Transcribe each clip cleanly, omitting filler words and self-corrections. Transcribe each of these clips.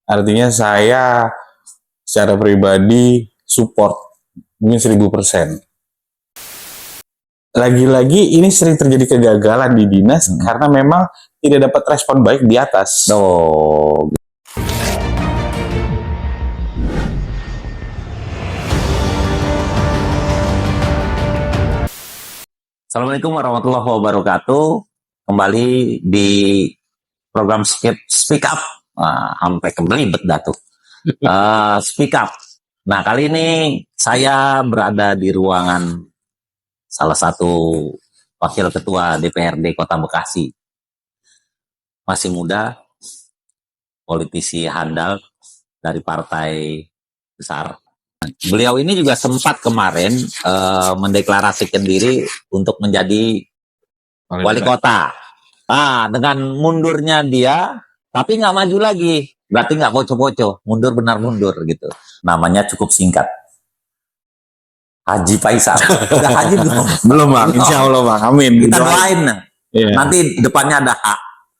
Artinya saya secara pribadi support mungkin 1000%. Lagi-lagi ini sering terjadi kegagalan di dinas karena memang tidak dapat respon baik di atas. Oh, Assalamualaikum warahmatullahi wabarakatuh. Kembali di program Speak Up. Sampai kebelibet dah tuh. Speak Up. Nah, kali ini saya berada di ruangan salah satu wakil ketua DPRD Kota Bekasi. Masih muda, politisi handal dari partai besar. Beliau ini juga sempat kemarin mendeklarasikan diri untuk menjadi wali kota. Dengan mundurnya dia, tapi nggak maju lagi. Berarti nggak poco-poco, mundur benar mundur gitu. Namanya cukup singkat. Haji Faisal. Udah haji belum? Belum bang, insya Allah bang, amin. Kita doain. Yeah. Nanti depannya ada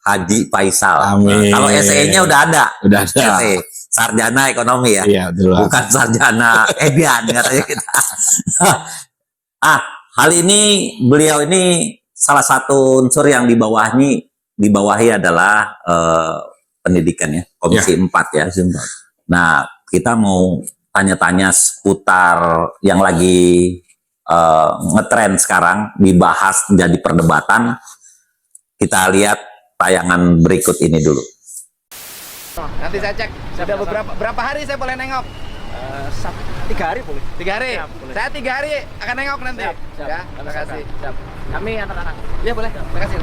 Haji Faisal. Amin. Kalau SE-nya udah ada. Udah ada. SE, sarjana ekonomi ya. Iya, betul. Bukan sarjana Edian katanya kita. Hal ini beliau ini salah satu unsur yang dibawahi adalah pendidikan ya, Komisi 4 ya. Nah, kita mau tanya-tanya seputar yang lagi ngetren sekarang, dibahas jadi perdebatan. Kita lihat tayangan berikut ini dulu. Nanti saya cek. Sudah berapa hari saya boleh nengok? 3 hari boleh. 3 hari. Siap, boleh. Saya 3 hari akan nengok nanti. Siap. Ya, terima kasih. Siap. Kami anak-anak. Ya boleh. Terima kasih.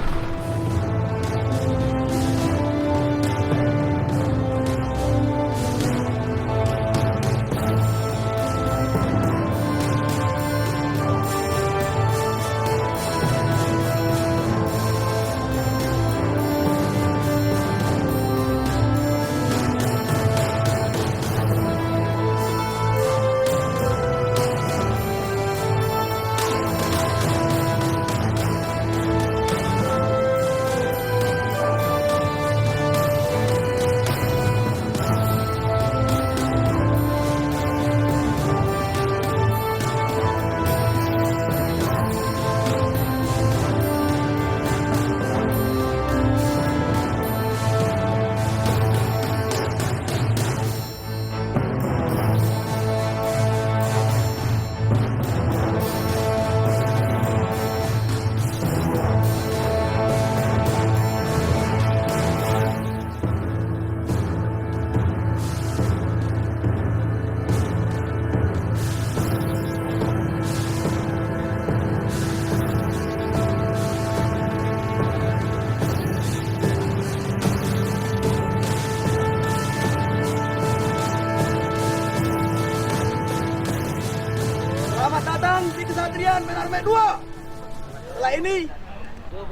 Selamat datang di Kesatrian Menarme 2. Setelah ini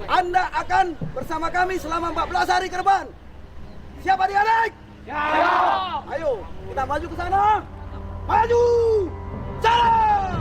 Anda akan bersama kami selama 14 hari ke depan. Siap adik-adik? Siap. Ayo, kita maju ke sana. Maju. Jalan.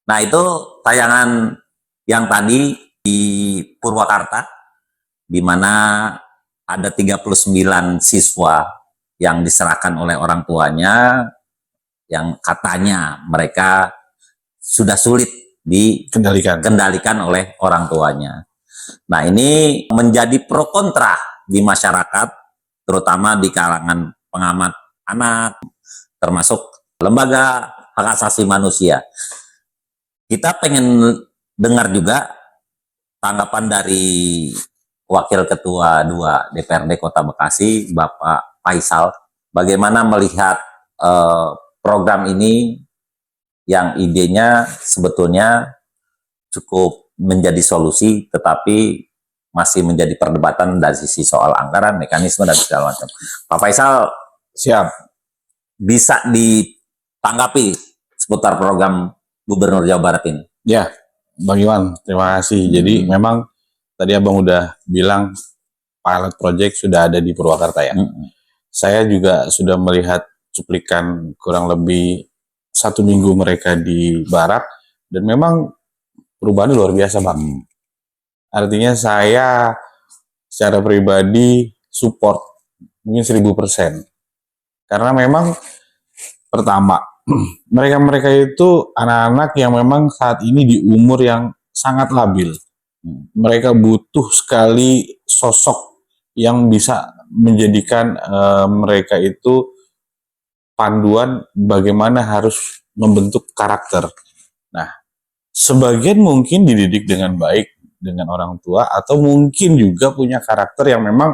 Nah, itu tayangan yang tadi di Purwakarta, di mana ada 39 siswa yang diserahkan oleh orang tuanya, yang katanya mereka sudah sulit dikendalikan oleh orang tuanya. Nah, ini menjadi pro kontra di masyarakat, terutama di kalangan pengamat anak, termasuk lembaga hak asasi manusia. Kita pengen dengar juga tanggapan dari Wakil Ketua 2 DPRD Kota Bekasi, Bapak Faisal, bagaimana melihat program ini yang idenya sebetulnya cukup menjadi solusi, tetapi masih menjadi perdebatan dari sisi soal anggaran, mekanisme, dan segala macam. Pak Faisal, Siap. bisa ditanggapi seputar program Gubernur Jawa Barat ini? Ya, Bang Iwan, terima kasih. Jadi memang tadi Abang udah bilang pilot project sudah ada di Purwakarta ya. Saya juga sudah melihat cuplikan kurang lebih 1 minggu mereka di Barat, dan memang perubahannya luar biasa, Bang. Artinya saya secara pribadi support mungkin 1000%. Karena memang pertama, mereka-mereka itu anak-anak yang memang saat ini di umur yang sangat labil. Mereka butuh sekali sosok yang bisa menjadikan mereka itu panduan bagaimana harus membentuk karakter. Nah, sebagian mungkin dididik dengan baik dengan orang tua, atau mungkin juga punya karakter yang memang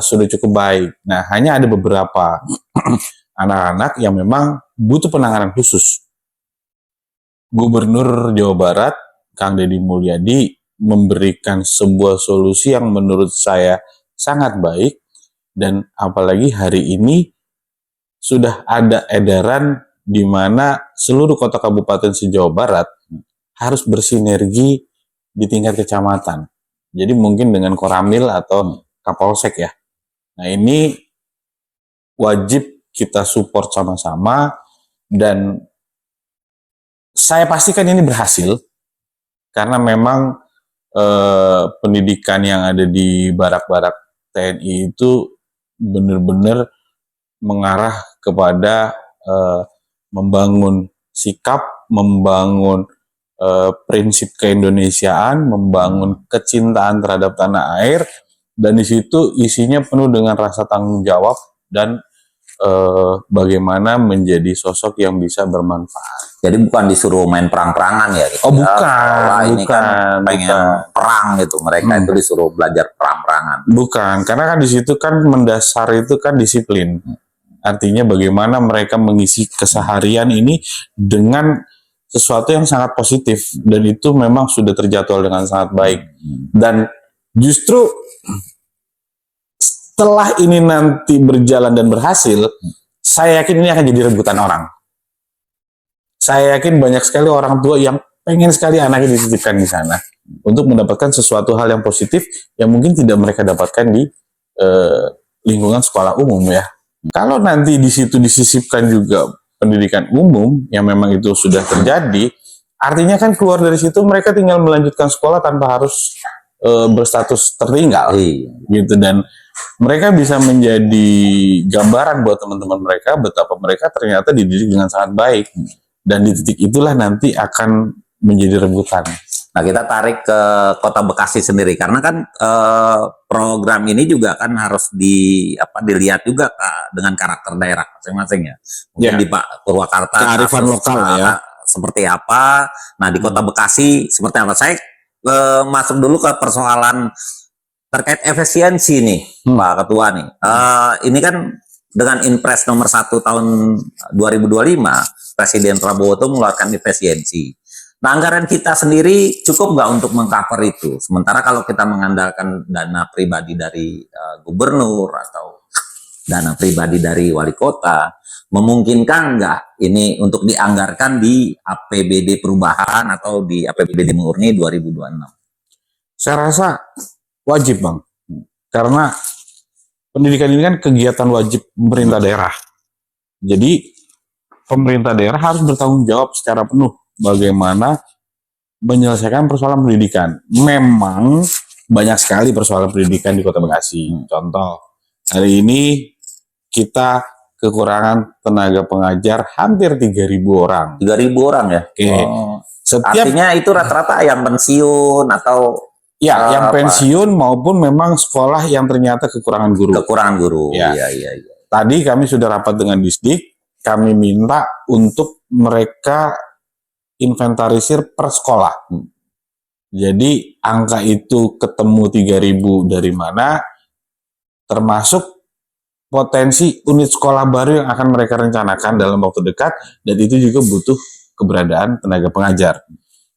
sudah cukup baik. Nah, hanya ada beberapa anak-anak yang memang butuh penanganan khusus. Gubernur Jawa Barat, Kang Deddy Mulyadi, memberikan sebuah solusi yang menurut saya sangat baik, dan apalagi hari ini sudah ada edaran di mana seluruh kota kabupaten se-Jawa Barat harus bersinergi di tingkat kecamatan. Jadi mungkin dengan Koramil atau Kapolsek ya. Nah, ini wajib kita support sama-sama, dan saya pastikan ini berhasil karena memang pendidikan yang ada di barak-barak TNI itu benar-benar mengarah kepada membangun sikap, membangun prinsip keindonesiaan, membangun kecintaan terhadap tanah air, dan di situ isinya penuh dengan rasa tanggung jawab dan bagaimana menjadi sosok yang bisa bermanfaat. Jadi bukan disuruh main perang-perangan ya? Gitu. Oh bukan, ini kan pengen perang gitu, mereka itu disuruh belajar perang-perangan. Bukan, karena kan di situ kan mendasar itu kan disiplin. Artinya bagaimana mereka mengisi keseharian ini dengan sesuatu yang sangat positif, dan itu memang sudah terjadwal dengan sangat baik. Dan justru setelah ini nanti berjalan dan berhasil, saya yakin ini akan jadi rebutan orang. Saya yakin banyak sekali orang tua yang pengen sekali anaknya dititipkan di sana untuk mendapatkan sesuatu hal yang positif yang mungkin tidak mereka dapatkan di lingkungan sekolah umum ya. Kalau nanti di situ disisipkan juga pendidikan umum yang memang itu sudah terjadi, artinya kan keluar dari situ mereka tinggal melanjutkan sekolah tanpa harus berstatus tertinggal, gitu, dan mereka bisa menjadi gambaran buat teman-teman mereka betapa mereka ternyata dididik dengan sangat baik, dan di titik itulah nanti akan menjadi rebutan. Nah, kita tarik ke Kota Bekasi sendiri karena kan program ini juga kan harus dilihat juga dengan karakter daerah masing-masing ya. Mungkin di Pak Purwakarta kearifan lokal ya. Seperti apa? Nah, di Kota Bekasi seperti apa? Saya masuk dulu ke persoalan terkait efisiensi nih, Pak Ketua nih. Ini kan dengan Inpres nomor 1 tahun 2025, Presiden Prabowo itu mengeluarkan efisiensi. Nah, anggaran kita sendiri cukup nggak untuk mengcover itu? Sementara kalau kita mengandalkan dana pribadi dari gubernur atau dana pribadi dari wali kota, memungkinkan nggak ini untuk dianggarkan di APBD perubahan atau di APBD murni 2026? Saya rasa wajib, Bang. Karena pendidikan ini kan kegiatan wajib pemerintah daerah. Jadi pemerintah daerah harus bertanggung jawab secara penuh bagaimana menyelesaikan persoalan pendidikan. Memang banyak sekali persoalan pendidikan di Kota Bekasi. Contoh, hari ini kita kekurangan tenaga pengajar hampir 3.000 orang. 3.000 orang ya? Oke. Artinya itu rata-rata yang pensiun atau ya, yang pensiun maupun memang sekolah yang ternyata kekurangan guru. Kekurangan guru. Ya. Iya. Tadi kami sudah rapat dengan Disdik, kami minta untuk mereka inventarisir per sekolah. Jadi angka itu ketemu 3.000 dari mana, termasuk potensi unit sekolah baru yang akan mereka rencanakan dalam waktu dekat, dan itu juga butuh keberadaan tenaga pengajar.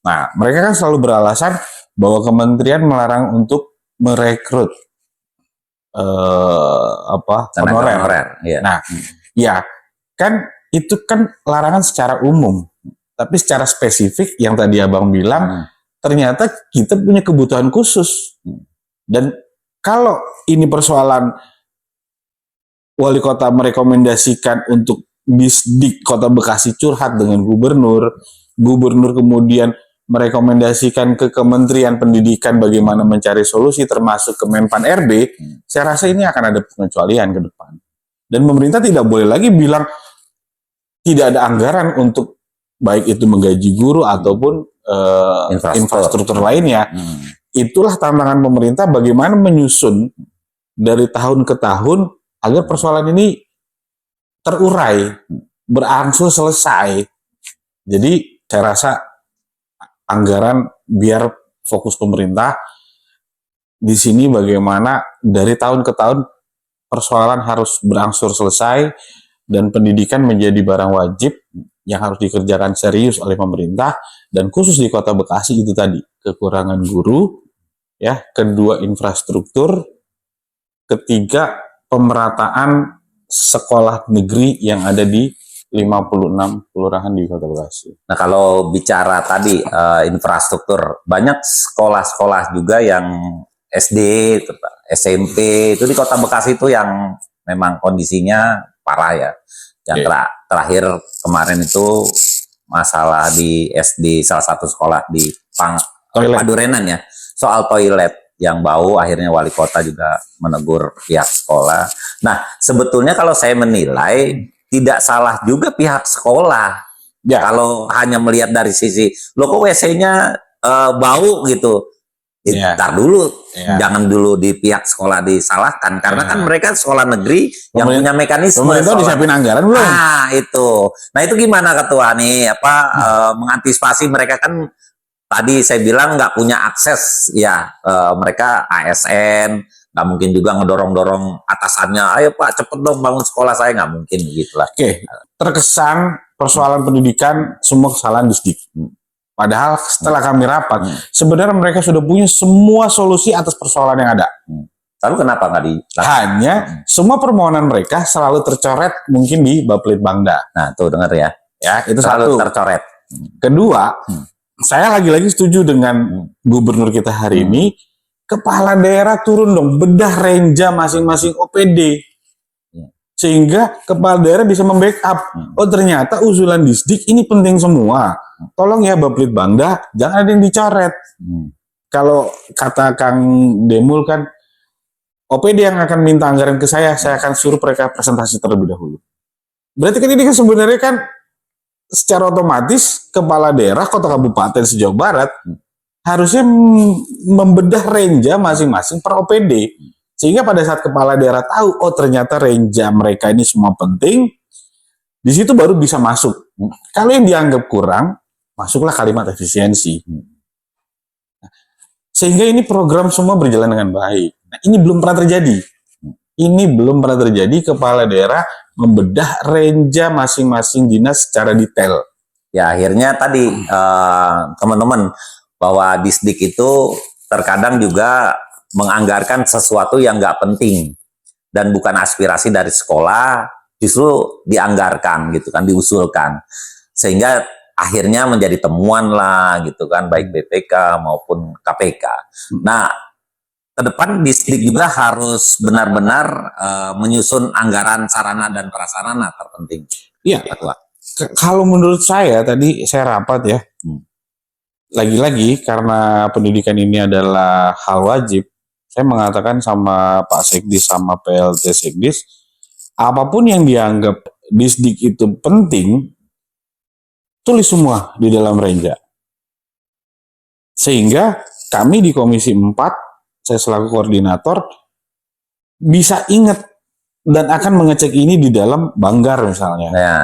Nah, mereka kan selalu beralasan bahwa kementerian melarang untuk merekrut honorer. Iya. Nah, ya kan itu kan larangan secara umum, tapi secara spesifik yang tadi abang bilang, ternyata kita punya kebutuhan khusus. Dan kalau ini persoalan wali kota merekomendasikan untuk Disdik Kota Bekasi curhat dengan gubernur kemudian merekomendasikan ke Kementerian Pendidikan bagaimana mencari solusi termasuk ke Menpan RB, saya rasa ini akan ada pengecualian ke depan. Dan pemerintah tidak boleh lagi bilang tidak ada anggaran untuk baik itu menggaji guru ataupun infrastruktur lainnya. Itulah tantangan pemerintah bagaimana menyusun dari tahun ke tahun agar persoalan ini terurai, berangsur selesai. Jadi saya rasa anggaran biar fokus pemerintah di sini bagaimana dari tahun ke tahun persoalan harus berangsur selesai dan pendidikan menjadi barang wajib yang harus dikerjakan serius oleh pemerintah, dan khusus di Kota Bekasi itu tadi kekurangan guru, ya, kedua infrastruktur, ketiga pemerataan sekolah negeri yang ada di 56 kelurahan di Kota Bekasi. Nah, kalau bicara tadi infrastruktur, banyak sekolah-sekolah juga yang SD, SMP itu di Kota Bekasi itu yang memang kondisinya parah ya. Yang terakhir kemarin itu masalah di SD salah satu sekolah di Padurenan ya, soal toilet yang bau, akhirnya wali kota juga menegur pihak sekolah. Nah, sebetulnya kalau saya menilai tidak salah juga pihak sekolah. Ya, kalau hanya melihat dari sisi, lo kok WC-nya bau gitu. Ntar dulu, jangan dulu di pihak sekolah disalahkan. Karena kan mereka sekolah negeri yang punya mekanisme. Pemerintah disiapin anggaran belum? Nah, itu. Nah, itu gimana Ketua nih? Mengantisipasi mereka kan tadi saya bilang nggak punya akses ya, mereka ASN, nggak mungkin juga ngedorong-dorong atasannya, ayo Pak cepet dong bangun sekolah saya, nggak mungkin gitulah. Oke, terkesan persoalan pendidikan semua kesalahan Disdik. Padahal setelah kami rapat, sebenarnya mereka sudah punya semua solusi atas persoalan yang ada. Lalu kenapa nggak dilakukan? Hanya semua permohonan mereka selalu tercoret mungkin di Bapelitbangda. Nah, tuh dengar ya. Ya, itu selalu satu. tercoret. Kedua, saya lagi-lagi setuju dengan gubernur kita hari ini, kepala daerah turun dong, bedah renja masing-masing OPD. Sehingga kepala daerah bisa membackup. Oh, ternyata usulan Disdik ini penting semua. Tolong ya Bapelitbangda, jangan ada yang dicoret. Kalau kata Kang Demul kan, OPD yang akan minta anggaran ke saya akan suruh mereka presentasi terlebih dahulu. Berarti kan ini kan sebenarnya kan secara otomatis kepala daerah kota kabupaten sejauh barat harusnya membedah renja masing-masing per OPD, sehingga pada saat kepala daerah tahu oh ternyata renja mereka ini semua penting, di situ baru bisa masuk. Kalau yang dianggap kurang, masuklah kalimat efisiensi, sehingga ini program semua berjalan dengan baik. Nah, ini belum pernah terjadi. Ini belum pernah terjadi kepala daerah membedah renja masing-masing dinas secara detail. Ya akhirnya tadi teman-teman bahwa Disdik itu terkadang juga menganggarkan sesuatu yang nggak penting dan bukan aspirasi dari sekolah, justru dianggarkan gitu kan, diusulkan, sehingga akhirnya menjadi temuan lah gitu kan, baik BPK maupun KPK. Nah, ke depan Disdik juga harus benar-benar menyusun anggaran sarana dan prasarana terpenting. Iya. Kalau menurut saya tadi saya rapat ya, lagi-lagi karena pendidikan ini adalah hal wajib, saya mengatakan sama Pak Sekdis sama PLT Sekdis, apapun yang dianggap Disdik itu penting, tulis semua di dalam renja. Sehingga kami di Komisi 4, saya selaku koordinator, bisa ingat dan akan mengecek ini di dalam Banggar misalnya. Ya.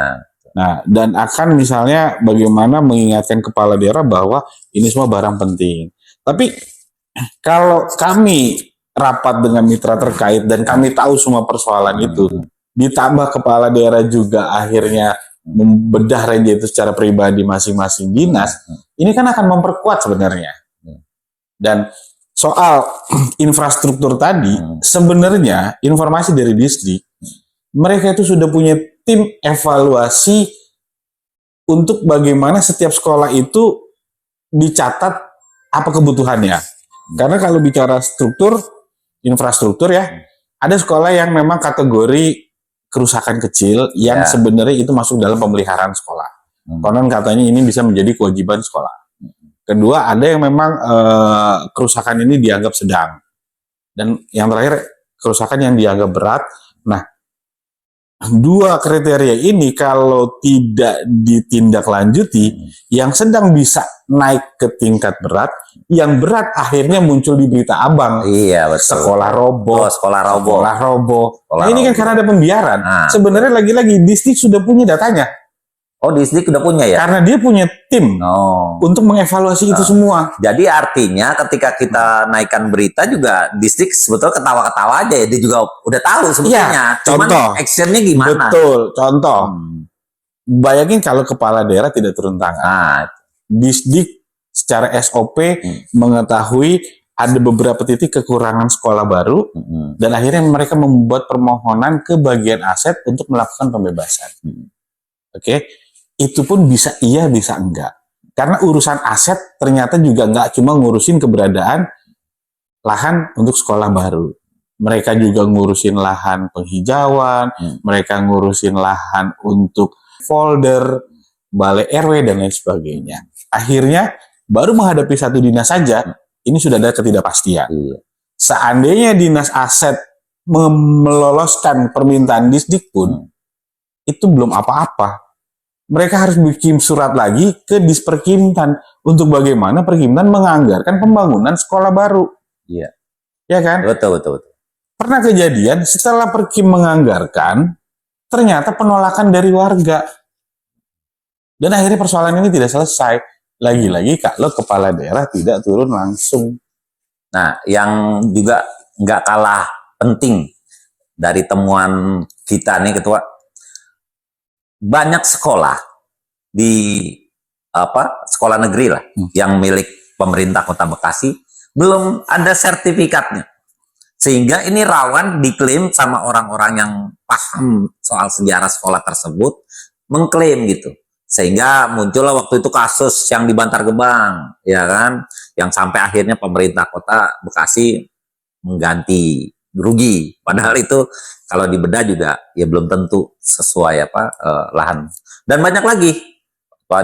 Nah, dan akan misalnya bagaimana mengingatkan kepala daerah bahwa ini semua barang penting. Tapi kalau kami rapat dengan mitra terkait dan kami tahu semua persoalan itu. Ditambah kepala daerah juga akhirnya membedah ranger itu secara pribadi masing-masing dinas. Ini kan akan memperkuat sebenarnya. Dan soal infrastruktur tadi, sebenarnya informasi dari Disdik, mereka itu sudah punya tim evaluasi untuk bagaimana setiap sekolah itu dicatat apa kebutuhannya. Karena kalau bicara struktur, infrastruktur ya, ada sekolah yang memang kategori kerusakan kecil yang sebenarnya itu masuk dalam pemeliharaan sekolah. Konon katanya ini bisa menjadi kewajiban sekolah. Kedua, ada yang memang kerusakan ini dianggap sedang. Dan yang terakhir, kerusakan yang dianggap berat. Nah, dua kriteria ini kalau tidak ditindaklanjuti, yang sedang bisa naik ke tingkat berat, yang berat akhirnya muncul di berita abang. Iya, betul. Sekolah roboh, sekolah roboh. Sekolah roboh. Sekolah Nah, ini kan roboh. karena ada pembiaran. Sebenarnya lagi-lagi Disdik sudah punya datanya. Oh, Disdik udah punya ya? Karena dia punya tim untuk mengevaluasi itu semua. Jadi artinya ketika kita naikkan berita juga Disdik sebetulnya ketawa-ketawa aja ya. Dia juga udah tahu sebetulnya. Cuman contoh. actionnya gimana? Betul, contoh. Bayangin kalau kepala daerah tidak turun tangan. Disdik secara SOP mengetahui ada beberapa titik kekurangan sekolah baru dan akhirnya mereka membuat permohonan ke bagian aset untuk melakukan pembebasan. Oke, itu pun bisa iya bisa enggak. Karena urusan aset ternyata juga enggak cuma ngurusin keberadaan lahan untuk sekolah baru. Mereka juga ngurusin lahan penghijauan, mereka ngurusin lahan untuk folder, balai RW dan lain sebagainya. Akhirnya baru menghadapi satu dinas saja, ini sudah ada ketidakpastian. Seandainya dinas aset meloloskan permintaan Disdik pun, itu belum apa-apa. Mereka harus bikin surat lagi ke Disperkimtan untuk bagaimana Perkimtan menganggarkan pembangunan sekolah baru. Iya. Ya kan? Betul. Pernah kejadian setelah Perkim menganggarkan, ternyata penolakan dari warga. Dan akhirnya persoalan ini tidak selesai. Lagi-lagi kalau kepala daerah tidak turun langsung. Nah, yang juga nggak kalah penting dari temuan kita nih Ketua, banyak sekolah di sekolah negeri lah yang milik pemerintah Kota Bekasi belum ada sertifikatnya, sehingga ini rawan diklaim sama orang-orang yang paham soal sejarah sekolah tersebut mengklaim gitu, sehingga muncullah waktu itu kasus yang di Bantar Gebang, ya kan, yang sampai akhirnya pemerintah Kota Bekasi mengganti rugi, padahal itu kalau dibedah juga ya belum tentu sesuai lahan. Dan banyak lagi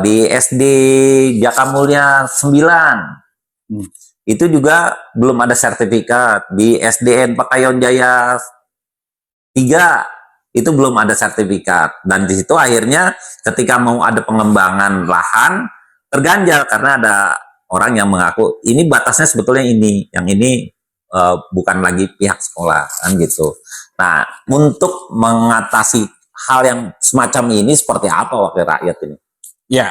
di SD Jaka Mulia 9 itu juga belum ada sertifikat. Di SDN Pakayon Jaya 3 itu belum ada sertifikat. Dan di situ akhirnya ketika mau ada pengembangan lahan terganjal karena ada orang yang mengaku ini batasnya sebetulnya ini, yang ini bukan lagi pihak sekolah kan gitu. Nah, untuk mengatasi hal yang semacam ini seperti apa wakil rakyat ini? Ya,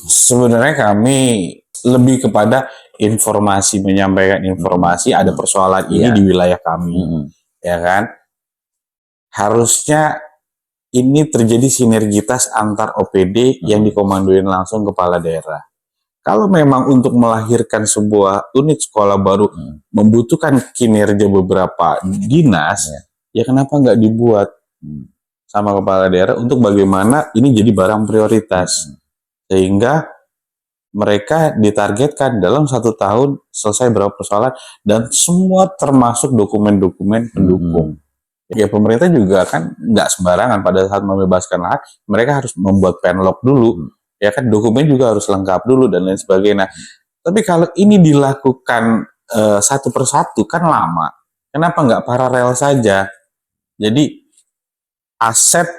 sebenarnya kami lebih kepada informasi, menyampaikan informasi ada persoalan ini di wilayah kami, ya kan? Harusnya ini terjadi sinergitas antar OPD yang dikomandoin langsung kepala daerah. Kalau memang untuk melahirkan sebuah unit sekolah baru membutuhkan kinerja beberapa dinas, ya kenapa nggak dibuat sama kepala daerah untuk bagaimana ini jadi barang prioritas, sehingga mereka ditargetkan dalam 1 tahun selesai berapa persoalan dan semua termasuk dokumen-dokumen pendukung. Ya pemerintah juga kan nggak sembarangan pada saat membebaskan lahan, mereka harus membuat penlog dulu, ya kan, dokumen juga harus lengkap dulu dan lain sebagainya. Tapi kalau ini dilakukan satu persatu kan lama, kenapa nggak paralel saja? Jadi aset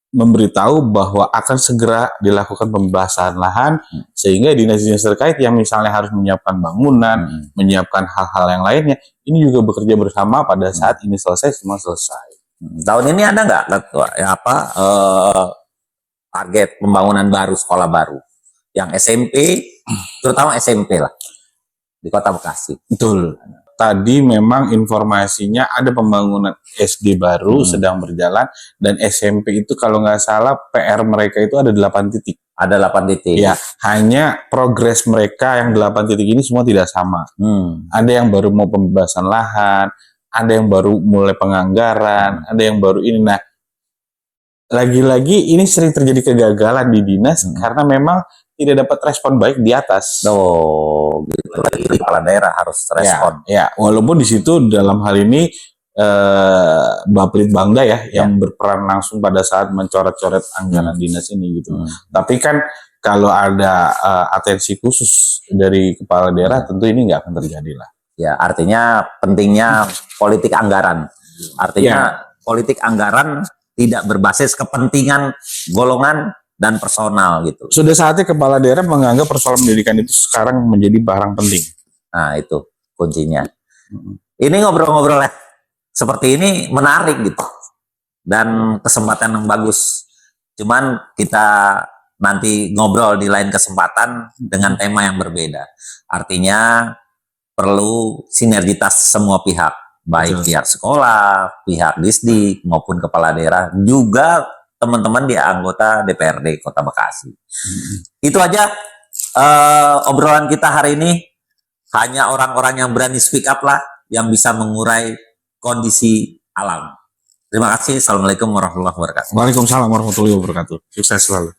memberitahu bahwa akan segera dilakukan pembebasan lahan, sehingga dinas-dinas terkait yang misalnya harus menyiapkan bangunan, menyiapkan hal-hal yang lainnya, ini juga bekerja bersama pada saat ini selesai, semua selesai. Tahun ini ada nggak target pembangunan baru sekolah baru yang SMP, terutama SMP lah di Kota Bekasi? Betul. tadi memang informasinya ada pembangunan SD baru sedang berjalan, dan SMP itu kalau nggak salah PR mereka itu ada 8 titik. Ada 8 titik. Ya, hanya progres mereka yang 8 titik ini semua tidak sama. Ada yang baru mau pembebasan lahan, ada yang baru mulai penganggaran, ada yang baru ini. Nah, lagi-lagi ini sering terjadi kegagalan di dinas karena memang tidak dapat respon baik di atas. Oh, gitu. Lagi kepala daerah harus respon. Ya, walaupun di situ dalam hal ini Baplit Bangda ya yang berperan langsung pada saat mencoret-coret anggaran dinas ini gitu. Tapi kan kalau ada atensi khusus dari kepala daerah tentu ini nggak akan terjadi lah. Ya, artinya pentingnya politik anggaran. Artinya politik anggaran tidak berbasis kepentingan golongan dan personal gitu. Sudah saatnya kepala daerah menganggap persoalan pendidikan itu sekarang menjadi barang penting. Nah, itu kuncinya. Ini ngobrol-ngobrol seperti ini menarik gitu. Dan kesempatan yang bagus. Cuman kita nanti ngobrol di lain kesempatan dengan tema yang berbeda. Artinya perlu sinergitas semua pihak. Baik pihak sekolah, pihak Disdik, maupun kepala daerah, juga teman-teman di anggota DPRD Kota Bekasi. Itu aja obrolan kita hari ini. Hanya orang-orang yang berani speak up lah yang bisa mengurai kondisi alam. Terima kasih. Assalamualaikum warahmatullahi wabarakatuh. Waalaikumsalam warahmatullahi wabarakatuh. Sukses selalu.